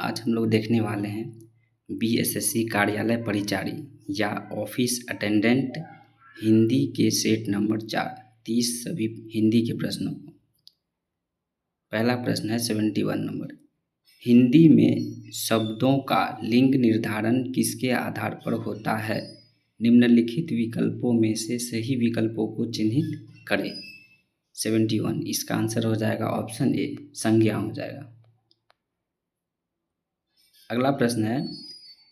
आज हम लोग देखने वाले हैं बीएसएससी कार्यालय परिचारी या ऑफिस अटेंडेंट हिंदी के सेट नंबर 4 30 सभी हिंदी के प्रश्नों को। पहला प्रश्न है 71 नंबर। हिंदी में शब्दों का लिंग निर्धारण किसके आधार पर होता है? निम्नलिखित विकल्पों में से सही विकल्पों को चिन्हित करें। 71 इसका आंसर हो जाएगा ऑप्शन ए, संज्ञा हो जाएगा। अगला प्रश्न है,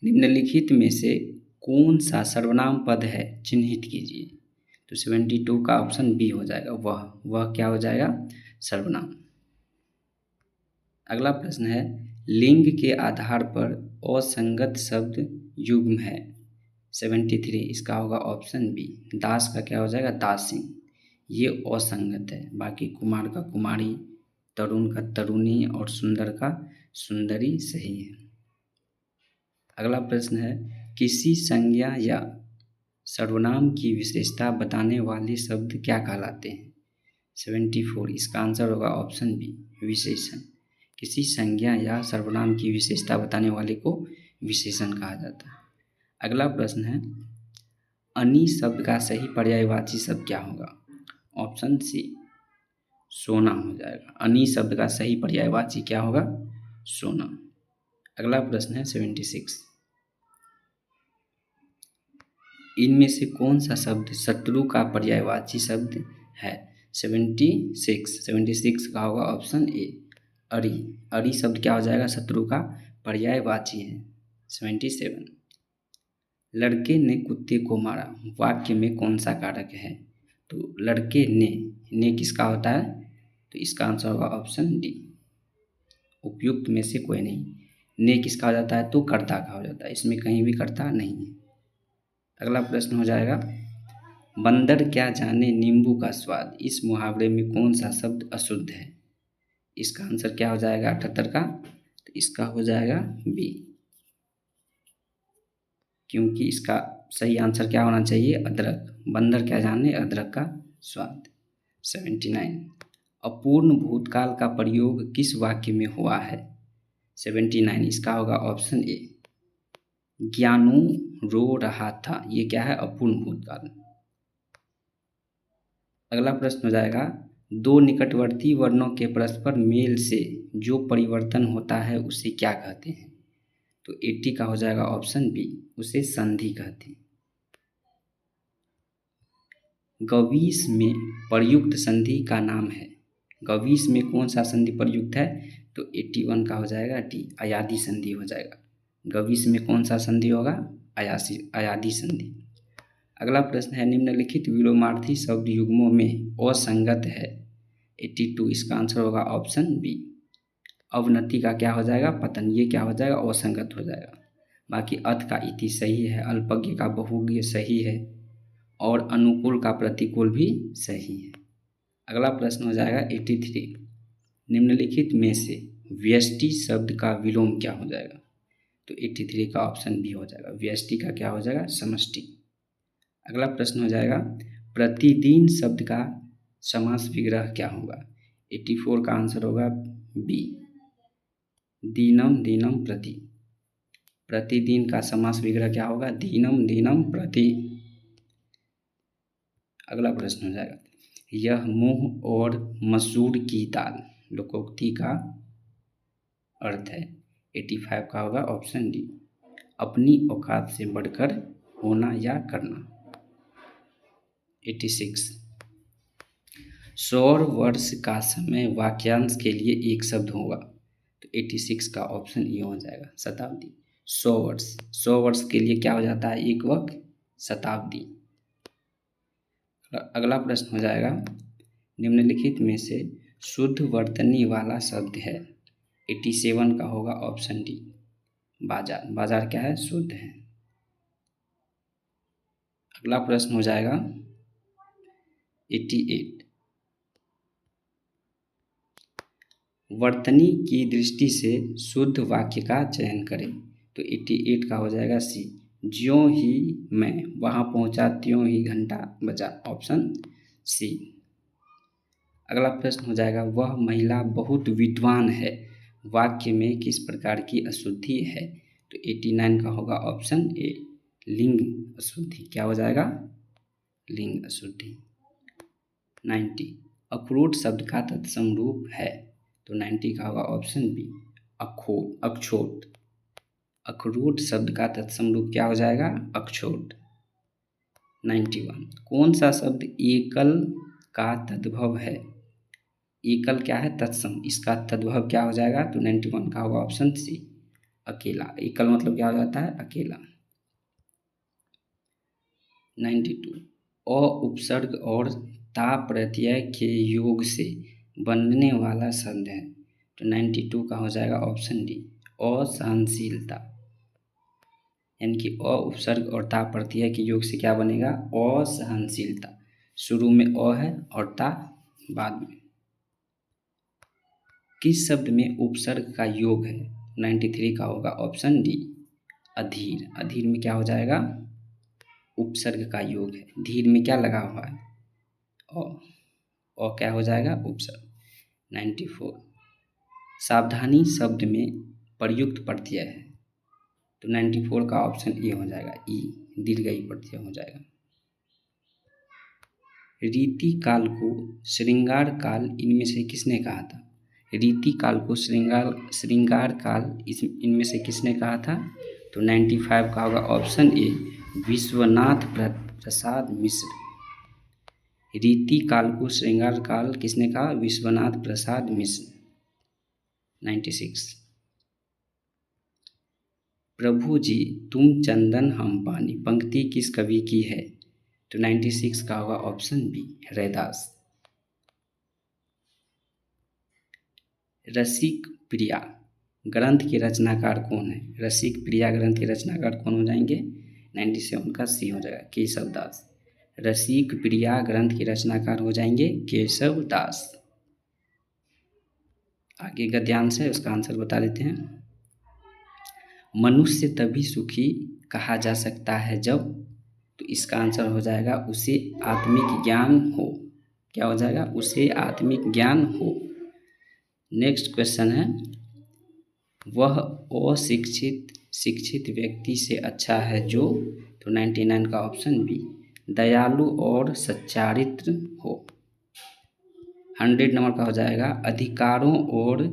निम्नलिखित में से कौन सा सर्वनाम पद है? चिन्हित कीजिए। तो 72 का ऑप्शन बी हो जाएगा। वह क्या हो जाएगा? सर्वनाम। अगला प्रश्न है, लिंग के आधार पर असंगत शब्द युग्म है। 73 इसका होगा ऑप्शन बी। दास का क्या हो जाएगा? दासी। ये असंगत है। बाकी कुमार का कुमारी, तरुण का तरुणी और सुंदर का सुंदरी सही है। अगला प्रश्न है, किसी संज्ञा या सर्वनाम की विशेषता बताने वाले शब्द क्या कहलाते हैं? 74 इसका आंसर होगा ऑप्शन बी, विशेषण। किसी संज्ञा या सर्वनाम की विशेषता बताने वाले को विशेषण कहा जाता है। अगला प्रश्न है, अनि शब्द का सही पर्यायवाची शब्द क्या होगा? ऑप्शन सी, सोना हो जाएगा। अनि शब्द का सही पर्यायवाची क्या होगा? सोना। अगला प्रश्न है 76, इनमें से कौन सा शब्द शत्रु का पर्यायवाची शब्द है? 76 का होगा ऑप्शन ए, अरि। अरि शब्द क्या हो जाएगा? शत्रु का पर्यायवाची है। 77, लड़के ने कुत्ते को मारा वाक्य में कौन सा कारक है? तो लड़के ने किसका होता है? तो इसका आंसर होगा ऑप्शन डी, उपयुक्त में से कोई नहीं। ने किसका हो जाता है? तो कर्ता का हो जाता है। इसमें कहीं भी कर्ता नहीं है। अगला प्रश्न हो जाएगा, बंदर क्या जाने नींबू का स्वाद। इस मुहावरे में कौन सा शब्द अशुद्ध है? इसका आंसर क्या हो जाएगा 78 का? तो इसका हो जाएगा बी, क्योंकि इसका सही आंसर क्या होना चाहिए? अदरक। बंदर क्या जाने अदरक का स्वाद। 79, अपूर्ण भूतकाल का प्रयोग किस वाक्य में हुआ है? 79 इसका होगा ऑप्शन ए, ज्ञानू रो रहा था। ये क्या है? अपूर्ण भूतकाल। अगला प्रश्न हो जाएगा, दो निकटवर्ती वर्णों के परस्पर मेल से जो परिवर्तन होता है उसे क्या कहते हैं? तो 80 का हो जाएगा ऑप्शन बी, उसे संधि कहते हैं। गवीस में प्रयुक्त संधि का नाम है। गवीस में कौन सा संधि प्रयुक्त है? तो 81 का हो जाएगा डी, अयादी संधि हो जाएगा। गवीस में कौन सा संधि होगा? अयादी संधि। अगला प्रश्न है, निम्नलिखित विलोमार्थी शब्द युग्मों में असंगत है। 82 इसका आंसर होगा ऑप्शन बी, अवनति का क्या हो जाएगा? पतन। ये क्या हो जाएगा? असंगत हो जाएगा। बाकी अथ का इति सही है, अल्पज्ञ का बहुज्ञ सही है और अनुकूल का प्रतिकूल भी सही है। अगला प्रश्न हो जाएगा 83, निम्नलिखित में से व्यष्टि शब्द का विलोम क्या हो जाएगा? तो 83 का ऑप्शन बी हो जाएगा, व्यष्टि का क्या हो जाएगा? समष्टि। अगला प्रश्न हो जाएगा, प्रतिदिन शब्द का समास विग्रह क्या होगा? 84 का आंसर होगा बी, दीनम दीनम प्रति। प्रतिदिन का समास विग्रह क्या होगा? दीनम दीनम प्रति। अगला प्रश्न हो जाएगा, यह मूंग और मसूर की दाल लोकोक्ति का अर्थ है। 85 का होगा ऑप्शन डी, अपनी औकात से बढ़कर होना या करना। 86, सौर वर्ष का समय वाक्यांश के लिए एक शब्द होगा। तो 86 का ऑप्शन ये हो जाएगा, शताब्दी। 100 वर्ष के लिए क्या हो जाता है? एक वक्त, शताब्दी। अगला प्रश्न हो जाएगा, निम्नलिखित में से शुद्ध वर्तनी वाला शब्द है। 87 का होगा ऑप्शन डी, बाजार। बाजार क्या है? शुद्ध है। अगला प्रश्न हो जाएगा 88, वर्तनी की दृष्टि से शुद्ध वाक्य का चयन करें। तो 88 का हो जाएगा सी, ज्यों ही मैं वहाँ पहुँचा त्यों ही घंटा बजा। Option C. अगला प्रश्न हो जाएगा, वह महिला बहुत विद्वान है वाक्य में किस प्रकार की अशुद्धि है? तो 89 का होगा ऑप्शन ए, लिंग अशुद्धि। क्या हो जाएगा? लिंग अशुद्धि। 90, अखरोट शब्द का तत्सम रूप है? तो 90 का होगा ऑप्शन बी, अक्षोट। अखरोट शब्द का तत्सम रूप क्या हो जाएगा? अक्षोट। 91, कौन सा शब्द एकल का तद्भव है? एकल क्या है? तत्सम। इसका तद्भव क्या हो जाएगा? तो 91 का होगा ऑप्शन सी, अकेला। एकल मतलब क्या हो जाता है? अकेला। 92, अ उपसर्ग और ता प्रत्यय के योग से बनने वाला शब्द है? तो 92 का हो जाएगा ऑप्शन डी, असहनशीलता। यानी कि अ उपसर्ग और ता प्रत्यय के योग से क्या बनेगा? असहनशीलता। शुरू में अ है और ता बाद में। किस शब्द में उपसर्ग का योग है? 93 का होगा ऑप्शन डी, अधीर। अधीर में क्या हो जाएगा? उपसर्ग का योग है। धीर में क्या लगा हुआ है? और क्या हो जाएगा? उपसर्ग। 94, सावधानी शब्द में प्रयुक्त प्रत्यय है? तो 94 का ऑप्शन ए हो जाएगा, ई, दीर्घई प्रत्यय हो जाएगा। रीति काल को श्रृंगार काल इनमें से किसने कहा था? रीति काल को श्रृंगार काल इनमें से किसने कहा था? तो 95 का होगा ऑप्शन ए, विश्वनाथ प्रसाद मिश्र। रीति काल को श्रृंगार काल किसने कहा? विश्वनाथ प्रसाद मिश्र। 96, प्रभु जी तुम चंदन हम पानी पंक्ति किस कवि की है? तो 96 का होगा ऑप्शन बी, रैदास। रसिक प्रिया ग्रंथ के रचनाकार कौन है? रसिक प्रिया ग्रंथ के रचनाकार कौन हो जाएंगे? 97 का सी हो जाएगा, केशव दास। रसिक प्रिया ग्रंथ के रचनाकार हो जाएंगे केशव दास। आगे गद्यांश है, उसका आंसर बता देते हैं। मनुष्य तभी सुखी कहा जा सकता है जब, तो इसका आंसर हो जाएगा उसे आत्मिक ज्ञान हो। क्या हो जाएगा? उसे आत्मिक ज्ञान हो। नेक्स्ट क्वेश्चन है, वह अशिक्षित शिक्षित व्यक्ति से अच्छा है जो, तो 99 का ऑप्शन बी, दयालु और सच्चारित्र हो। 100 नंबर का हो जाएगा, अधिकारों और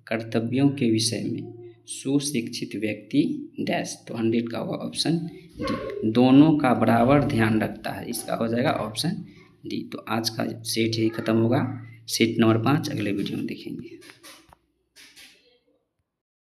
कर्तव्यों के विषय में सुशिक्षित व्यक्ति डैश। तो 100 का होगा ऑप्शन डी, दोनों का बराबर ध्यान रखता है। इसका हो जाएगा ऑप्शन डी। तो आज का सेट यही खत्म होगा। सेट नंबर 5 अगले वीडियो में देखेंगे।